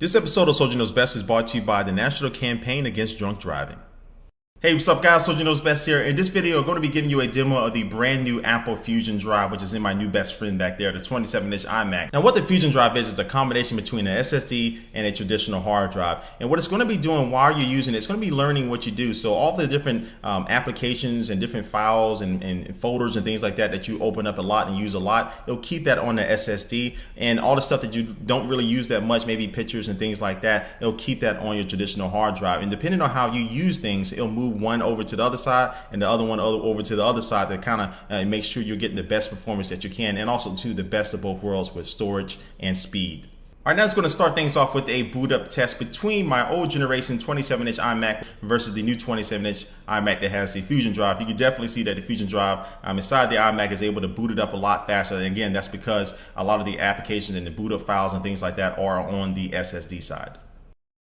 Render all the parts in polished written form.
This episode of Soldier Knows Best is brought to you by the National Campaign Against Drunk Driving. Hey, what's up guys, Soldier Knows Best here. In this video, I'm going to be giving you a demo of the brand new Apple Fusion Drive, which is in my new best friend back there, the 27-inch Imac. Now what the Fusion Drive is a combination between an SSD and a traditional hard drive. And what it's going to be doing while you're using it, it's going to be learning what you do. So all the different applications and different files and folders and things like that you open up a lot and use a lot, it'll keep that on the SSD. And all the stuff that you don't really use that much, maybe pictures and things like that, it'll keep that on your traditional hard drive. And depending on how you use things, it'll move one over to the other side and the other one over to the other side to kind of make sure you're getting the best performance that you can, and also to the best of both worlds with storage and speed. All right, now it's going to start things off with a boot up test between my old generation 27-inch iMac versus the new 27-inch iMac that has the Fusion Drive. You can definitely see that the Fusion Drive inside the iMac is able to boot it up a lot faster. And again, that's because a lot of the applications and the boot up files and things like that are on the SSD side.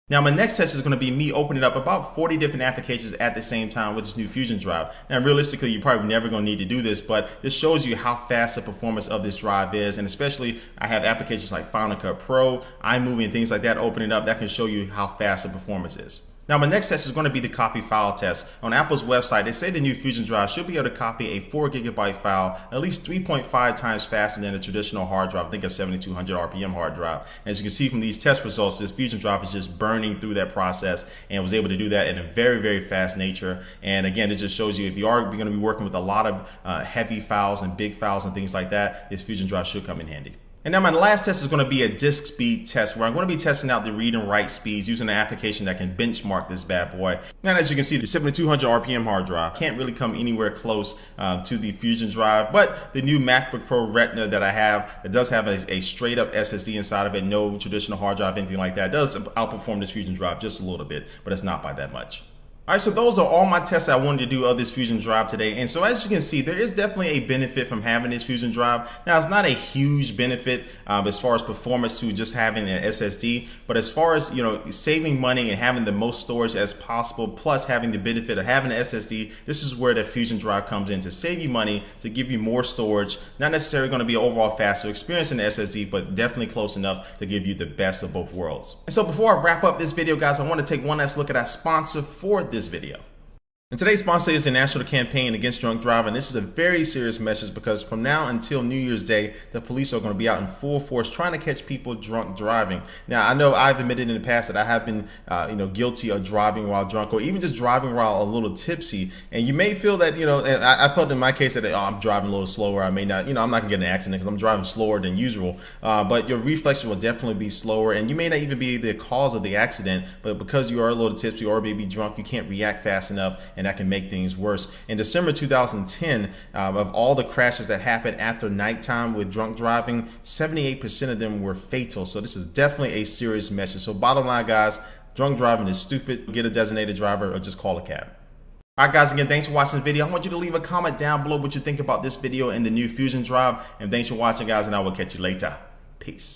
Now my next test is going to be me opening up about 40 different applications at the same time with this new Fusion Drive. Now realistically, you're probably never going to need to do this, but this shows you how fast the performance of this drive is. And especially I have applications like Final Cut Pro, iMovie and things like that opening up that can show you how fast the performance is. Now my next test is going to be the copy file test. On Apple's website, they say the new Fusion Drive should be able to copy a 4 GB file at least 3.5 times faster than a traditional hard drive. I think a 7200 RPM hard drive. And as you can see from these test results, this Fusion Drive is just burning through that process and was able to do that in a very, very fast nature. And again, it just shows you if you are going to be working with a lot of heavy files and big files and things like that, this Fusion Drive should come in handy. And now my last test is going to be a disk speed test where I'm going to be testing out the read and write speeds using an application that can benchmark this bad boy. Now as you can see, the 7200 RPM hard drive can't really come anywhere close to the Fusion Drive, but the new MacBook Pro Retina that I have, it does have a straight up SSD inside of it, no traditional hard drive, anything like that. It does outperform this Fusion Drive just a little bit, but it's not by that much. All right, so those are all my tests I wanted to do of this Fusion Drive today. And so as you can see, there is definitely a benefit from having this Fusion Drive. Now, it's not a huge benefit as far as performance to just having an SSD, but as far as, saving money and having the most storage as possible, plus having the benefit of having an SSD, this is where the Fusion Drive comes in to save you money, to give you more storage. Not necessarily going to be overall faster experience in the SSD, but definitely close enough to give you the best of both worlds. And so before I wrap up this video, guys, I want to take one last look at our sponsor for this video. And today's sponsor is the National Campaign Against Drunk Driving. This is a very serious message because from now until New Year's Day, the police are going to be out in full force trying to catch people drunk driving. Now, I know I've admitted in the past that I have been, guilty of driving while drunk, or even just driving while a little tipsy. And you may feel that, and I felt in my case that I'm driving a little slower. I may not, I'm not going to get in an accident because I'm driving slower than usual. But your reflexes will definitely be slower, and you may not even be the cause of the accident. But because you are a little tipsy or maybe drunk, you can't react fast enough, and that can make things worse. In December 2010, of all the crashes that happened after nighttime with drunk driving, 78% of them were fatal. So this is definitely a serious message. So bottom line, guys, drunk driving is stupid. Get a designated driver or just call a cab. All right, guys, again, thanks for watching this video. I want you to leave a comment down below what you think about this video and the new Fusion Drive. And thanks for watching, guys, and I will catch you later. Peace.